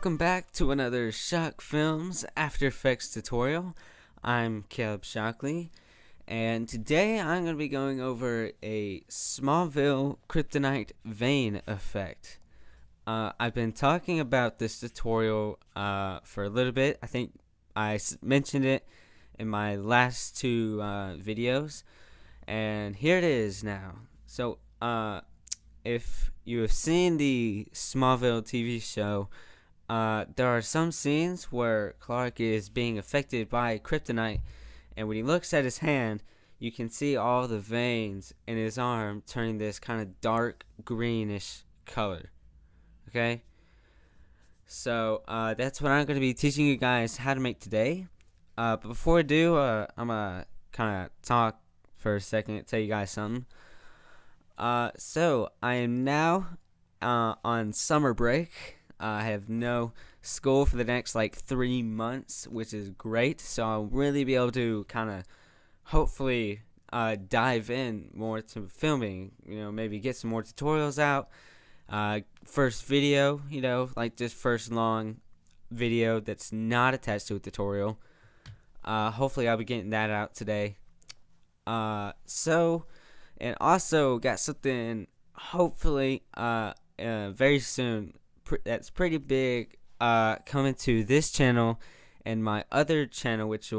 Welcome back to another Shock Films After Effects tutorial. I'm Caleb Shockley, and today I'm going to be going over a Smallville Kryptonite vein effect. I've been talking about this tutorial for a little bit. I think I mentioned it in my last two videos, and here it is now. So, if you have seen the Smallville TV show, there are some scenes where Clark is being affected by Kryptonite, and when he looks at his hand, you can see all the veins in his arm turning this kind of dark greenish color. Okay? So, that's what I'm going to be teaching you guys how to make today. But before I do, I'm going to kind of talk for a second, tell you guys something. So, I am now on summer break. I have no school for the next like 3 months, which is great. So I'll really be able to kind of hopefully dive in more to filming. Maybe get some more tutorials out. First video, like this first long video that's not attached to a tutorial. Hopefully I'll be getting that out today. And also got something hopefully very soon that's pretty big coming to this channel and my other channel, which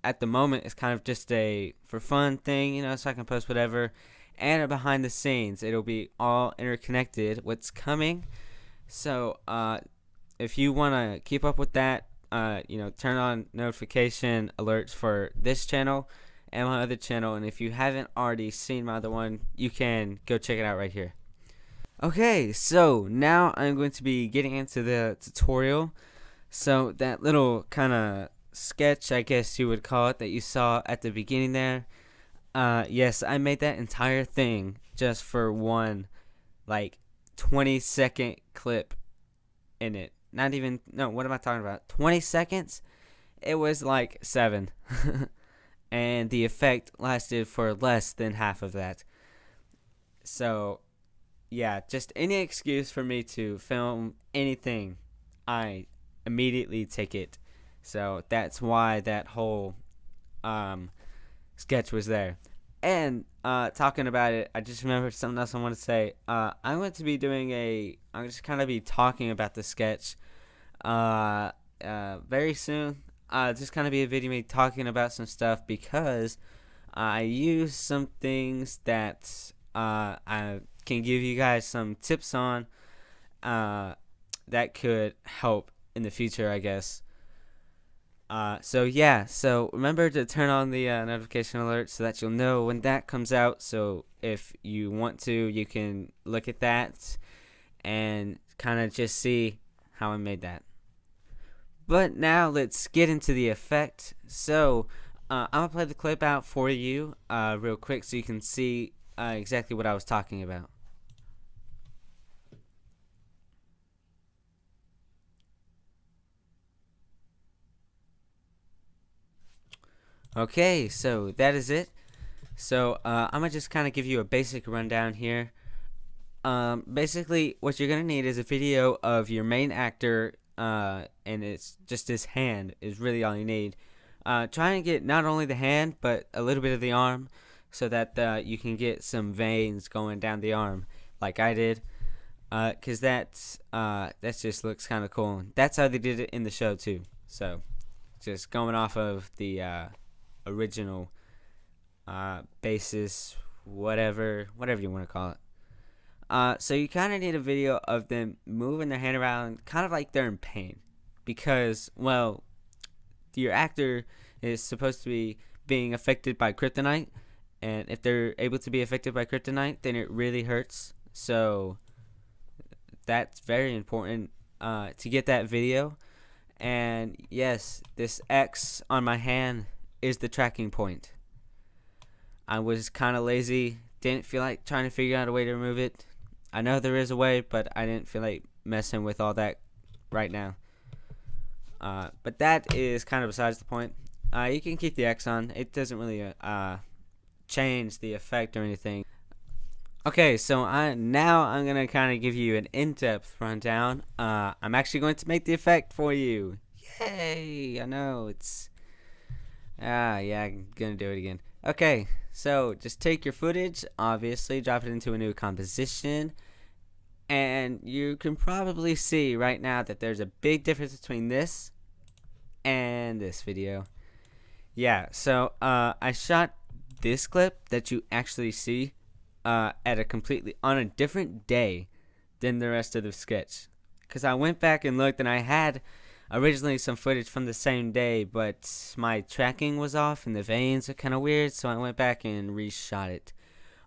at the moment is kind of just a for fun thing, so I can post whatever, and behind the scenes it'll be all interconnected what's coming. So if you want to keep up with that, turn on notification alerts for this channel and my other channel, and if you haven't already seen my other one, you can go check it out right here. Okay, so now I'm going to be getting into the tutorial. So that little kind of sketch, I guess you would call it, that you saw at the beginning there, yes, I made that entire thing just for one like 20-second clip in it. Not even, no, what am I talking about? 20 seconds? It was like 7. And the effect lasted for less than half of that. So yeah, just any excuse for me to film anything, I immediately take it. So that's why that whole sketch was there. And talking about it, I just remembered something else I want to say. I'm going to be I'm just kind of be talking about the sketch very soon. Just kind of be a video of me talking about some stuff, because I use some things that I can give you guys some tips on that could help in the future, I guess. So remember to turn on the notification alert so that you'll know when that comes out. So if you want to, you can look at that and kind of just see how I made that. But now let's get into the effect. So I'm going to play the clip out for you real quick so you can see exactly what I was talking about. Okay, so that is it. So I'm going to just kind of give you a basic rundown here. Basically, what you're going to need is a video of your main actor, and it's just his hand is really all you need. Try and get not only the hand, but a little bit of the arm, so that you can get some veins going down the arm, like I did. Cause that just looks kind of cool. That's how they did it in the show too. So, just going off of the original basis, whatever you want to call it. So you kind of need a video of them moving their hand around, kind of like they're in pain, because, well, your actor is supposed to be being affected by Kryptonite, and if they're able to be affected by Kryptonite, then it really hurts. So that's very important to get that video. And yes, this X on my hand is the tracking point. I was kind of lazy, didn't feel like trying to figure out a way to remove it. I know there is a way, but I didn't feel like messing with all that right now. But that is kind of besides the point. You can keep the X on. It doesn't really change the effect or anything. Okay, so I'm gonna kind of give you an in-depth rundown. I'm actually going to make the effect for you. Yay! I know it's yeah, I'm gonna do it again. Okay, so just take your footage, obviously, drop it into a new composition, and you can probably see right now that there's a big difference between this and this video. Yeah, so I shot this clip that you actually see at a completely on a different day than the rest of the sketch, because I went back and looked, and I had originally some footage from the same day, but my tracking was off and the veins are kind of weird, so I went back and reshot it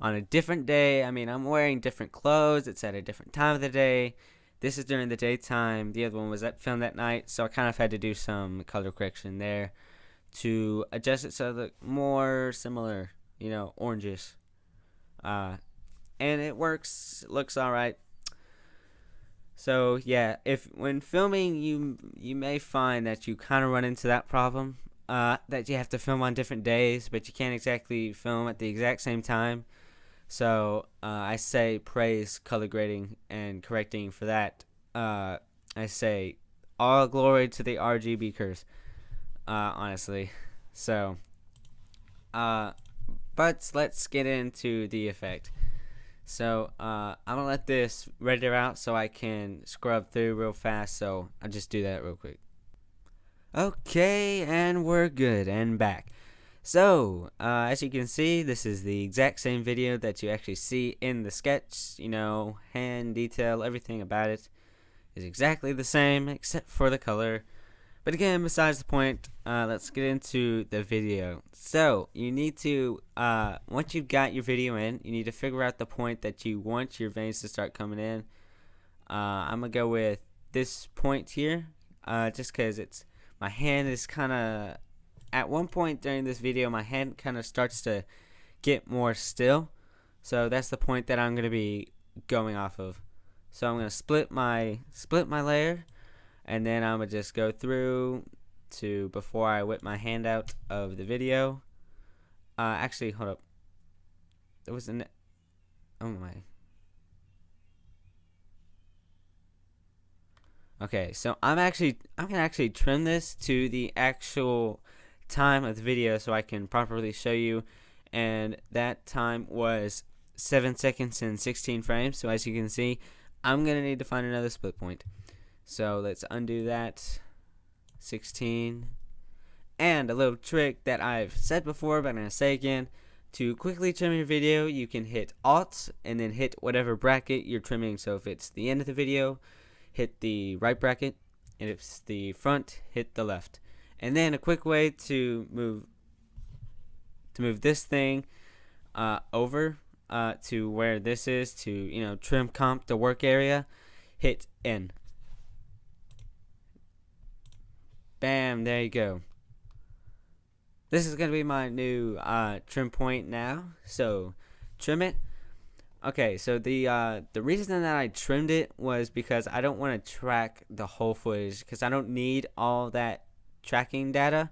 on a different day. I mean, I'm wearing different clothes, it's at a different time of the day. This is during the daytime, the other one was filmed at night, so I kind of had to do some color correction there to adjust it so it looked more similar, oranges. And it works, it looks alright. So yeah, if when filming, you may find that you kind of run into that problem, that you have to film on different days, but you can't exactly film at the exact same time. So I say praise color grading and correcting for that. I say all glory to the RGB curse, honestly. So, but let's get into the effect. So I'm gonna let this render out so I can scrub through real fast, so I'll just do that real quick. Okay, and we're good and back. So as you can see, this is the exact same video that you actually see in the sketch. Hand detail, everything about it is exactly the same except for the color. But again, besides the point, let's get into the video. So you need to, once you've got your video in, you need to figure out the point that you want your veins to start coming in. I'm gonna go with this point here, just because my hand is kind of, at one point during this video, my hand kind of starts to get more still. So that's the point that I'm gonna be going off of. So I'm gonna split my layer. And then I'm going to just go through to before I whip my hand out of the video. Actually, hold up. There was an... Oh my. Okay, so I'm going to actually trim this to the actual time of the video so I can properly show you. And that time was 7 seconds and 16 frames. So as you can see, I'm going to need to find another split point. So let's undo that. 16. And a little trick that I've said before, but I'm going to say again. To quickly trim your video, you can hit Alt and then hit whatever bracket you're trimming. So if it's the end of the video, hit the right bracket. And if it's the front, hit the left. And then a quick way to move this thing over to where this is, to trim comp the work area, hit N. Bam, there you go. This is going to be my new trim point now. So, trim it. Okay, so the reason that I trimmed it was because I don't want to track the whole footage, because I don't need all that tracking data.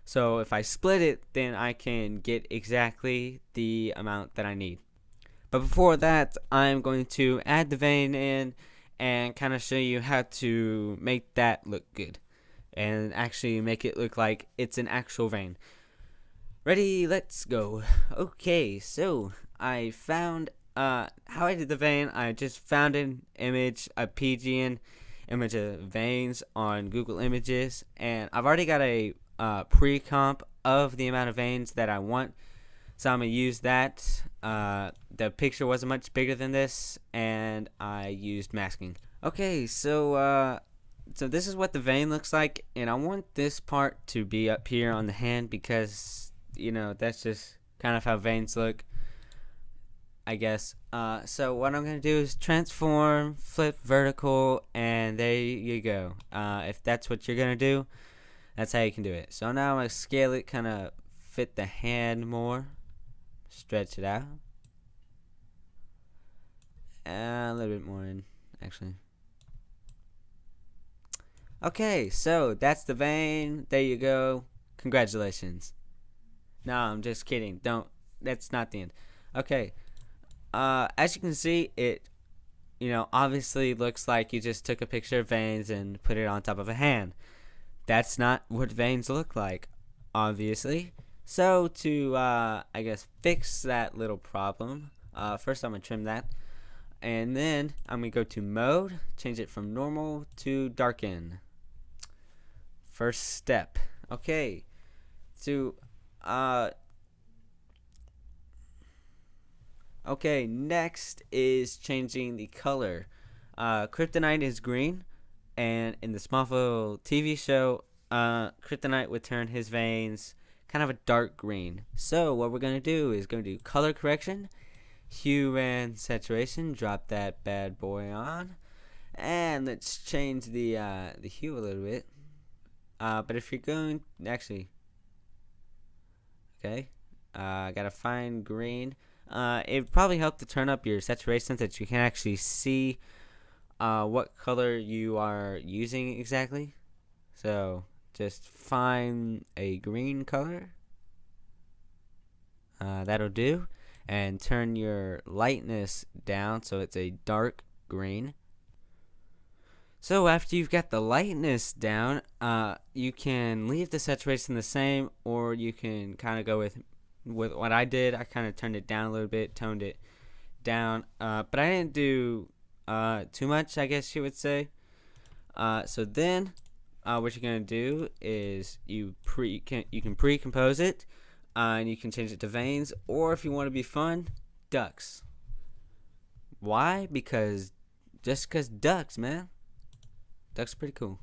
So, if I split it, then I can get exactly the amount that I need. But before that, I'm going to add the vein in and kind of show you how to make that look good. And actually make it look like it's an actual vein. Ready? Let's go. Okay, so I found how I did the vein. I just found an image, a PGN image of veins on Google Images, and I've already got a pre-comp of the amount of veins that I want. So I'm gonna use that. The picture wasn't much bigger than this, and I used masking. Okay, so this is what the vein looks like, and I want this part to be up here on the hand because, that's just kind of how veins look, I guess. So what I'm going to do is transform, flip vertical, and there you go. If that's what you're going to do, that's how you can do it. So now I'm going to scale it, kind of fit the hand more, stretch it out, and a little bit more in, actually. Okay, so that's the vein. There you go. Congratulations. No, I'm just kidding. That's not the end. Okay. as you can see, it obviously looks like you just took a picture of veins and put it on top of a hand. That's not what veins look like, obviously. So to I guess fix that little problem, first I'm gonna trim that, and then I'm gonna go to mode, change it from normal to darken. First step. Okay. To okay, next is changing the color. Kryptonite is green, and in the Smallville TV show, Kryptonite would turn his veins kind of a dark green. So what we're gonna do is going to do color correction, hue and saturation. Drop that bad boy on, and let's change the hue a little bit. But if you're going actually, okay, gotta find green. It would probably help to turn up your saturation so that you can actually see what color you are using exactly. So just find a green color. That'll do. And turn your lightness down so it's a dark green. So after you've got the lightness down, you can leave the saturation the same, or you can kind of go with what I did. I kind of turned it down a little bit, toned it down, but I didn't do too much, I guess you would say. So then what you're gonna do is you can pre-compose it, and you can change it to veins, or if you want to be fun, ducks. Why? Because ducks, man. Ducks are pretty cool.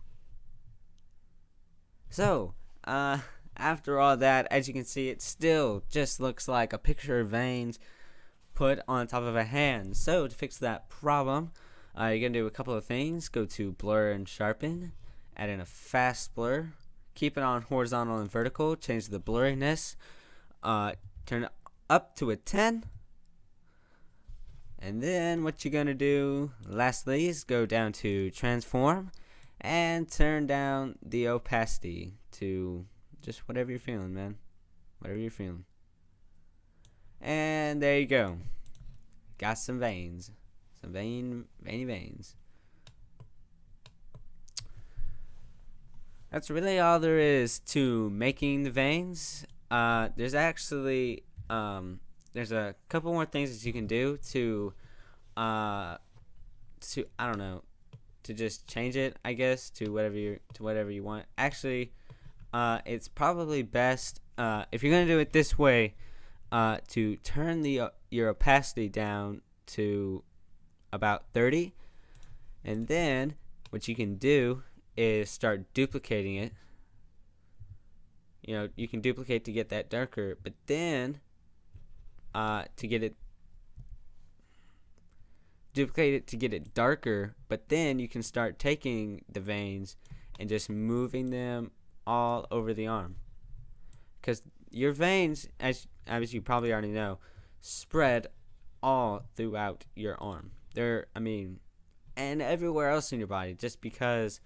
So after all that, as you can see, it still just looks like a picture of veins put on top of a hand. So to fix that problem, you're gonna do a couple of things. Go to blur and sharpen, add in a fast blur, keep it on horizontal and vertical, change the blurriness, turn it up to a 10, and then what you're gonna do lastly is go down to transform and turn down the opacity to just whatever you're feeling, man. Whatever you're feeling. And there you go. Got some veins. Some veiny veins. That's really all there is to making the veins. There's actually there's a couple more things that you can do to I don't know, to just change it, I guess, to whatever you want. Actually, it's probably best if you're gonna do it this way, to turn your opacity down to about 30, and then what you can do is start duplicating it. You can duplicate to get that darker, but then duplicate it to get it darker, but then you can start taking the veins and just moving them all over the arm, because your veins, as you probably already know, spread all throughout your arm. And everywhere else in your body, just because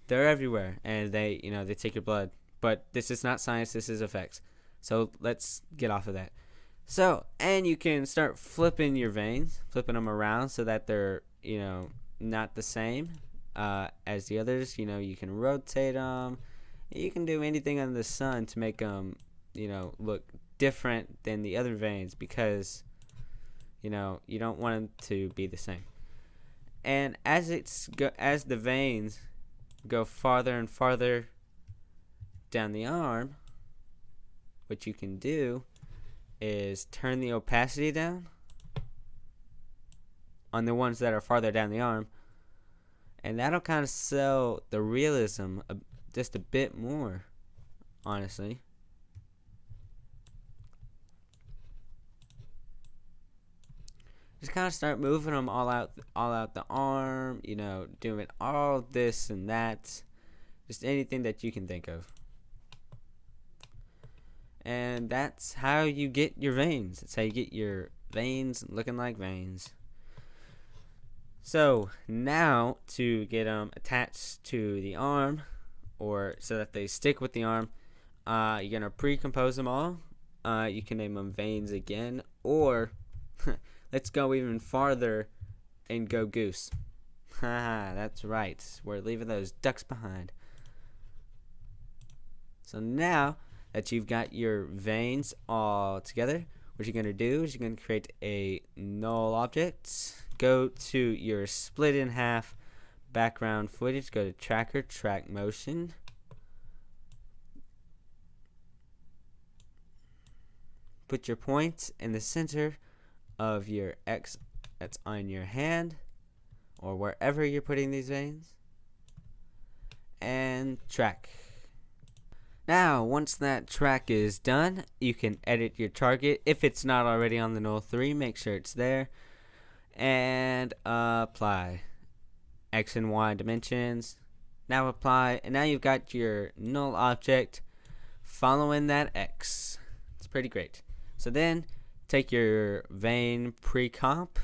they're everywhere, and they take your blood. But this is not science, this is effects. So let's get off of that. So, and you can start flipping your veins, flipping them around so that they're, not the same as the others. You can rotate them. You can do anything under the sun to make them, look different than the other veins, because, you don't want them to be the same. And as the veins go farther and farther down the arm, what you can do is turn the opacity down on the ones that are farther down the arm, and that'll kind of sell the realism just a bit more, honestly. Just kind of start moving them all out the arm, doing all this and that, just anything that you can think of. And that's how you get your veins. That's how you get your veins looking like veins. So now to get them attached to the arm, or so that they stick with the arm, you're gonna pre-compose them all. You can name them veins again, or let's go even farther and go goose. Haha, that's right. We're leaving those ducks behind. So now that you've got your veins all together, what you're going to do is you're going to create a null object. Go to your split in half background footage. Go to tracker, track motion. Put your point in the center of your X that's on your hand or wherever you're putting these veins. And track. Now, once that track is done, you can edit your target. If it's not already on the null 3, make sure it's there. And apply. X and Y dimensions. Now apply. And now you've got your null object following that X. It's pretty great. So then, take your vein pre-comp,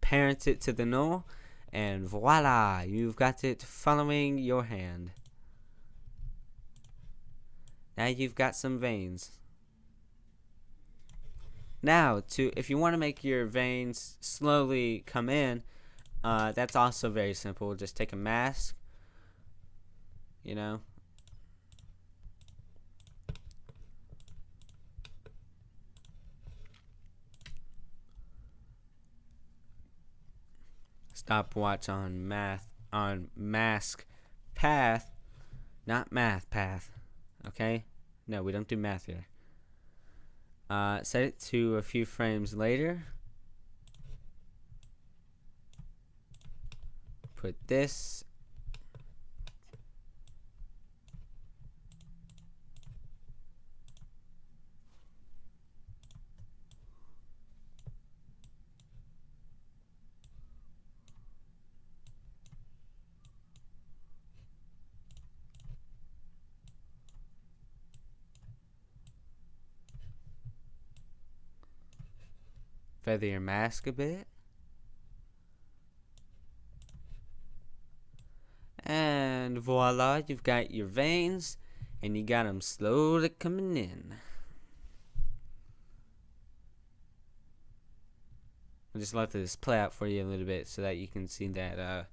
parent it to the null, and voila, you've got it following your hand. Now you've got some veins. Now, if you want to make your veins slowly come in, that's also very simple. Just take a mask, you know. Stopwatch on mask path, not math path. Okay? No, we don't do math here. Set it to a few frames later. Put this. Feather your mask a bit. And voila, you've got your veins, and you got them slowly coming in. I'll just let this play out for you a little bit so that you can see that,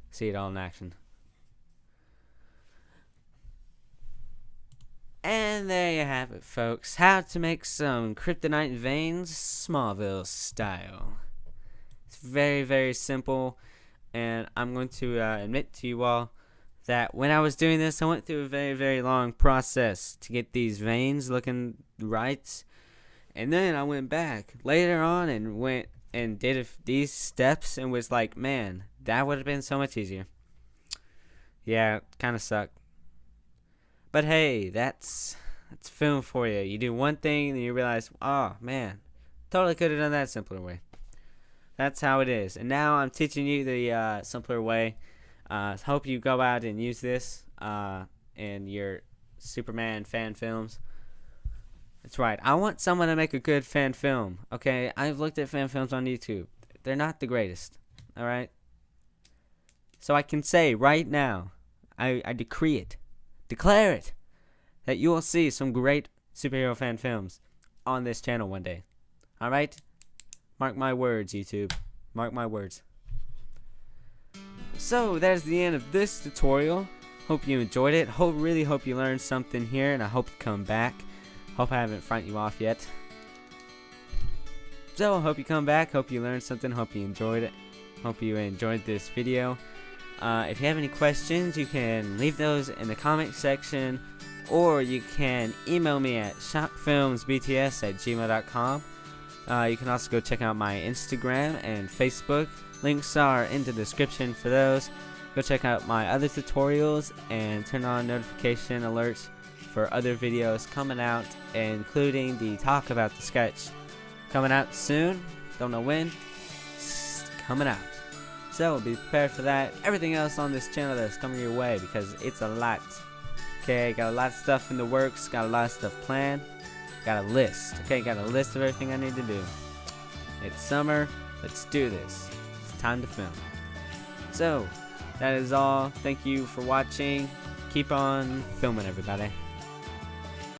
see it all in action. And there you have it, folks. How to make some Kryptonite veins Smallville style. It's very, very simple. And I'm going to admit to you all that when I was doing this, I went through a very, very long process to get these veins looking right. And then I went back later on and went and did these steps and was like, man, that would have been so much easier. Yeah, it kind of sucked. But hey, that's film for you. You do one thing and you realize, oh man, totally could have done that simpler way. That's how it is. And now I'm teaching you the simpler way. Hope you go out and use this in your Superman fan films. That's right. I want someone to make a good fan film. Okay, I've looked at fan films on YouTube. They're not the greatest. All right. So I can say right now, I decree it. Declare it that you will see some great superhero fan films on this channel one day. Alright? Mark my words, YouTube. Mark my words. So, there's the end of this tutorial. Hope you enjoyed it. Really hope you learned something here, and I hope you come back. Hope I haven't frightened you off yet. So, hope you come back. Hope you learned something. Hope you enjoyed it. Hope you enjoyed this video. If you have any questions, you can leave those in the comment section, or you can email me at shockfilmsbts@gmail.com. You can also go check out my Instagram and Facebook. Links are in the description for those. Go check out my other tutorials and turn on notification alerts for other videos coming out, including the talk about the sketch coming out soon. Don't know when. It's coming out. So be prepared for that. Everything else on this channel that's coming your way, because it's a lot. Okay, got a lot of stuff in the works, got a lot of stuff planned. Got a list. Okay, got a list of everything I need to do. It's summer. Let's do this. It's time to film. So, that is all. Thank you for watching. Keep on filming, everybody.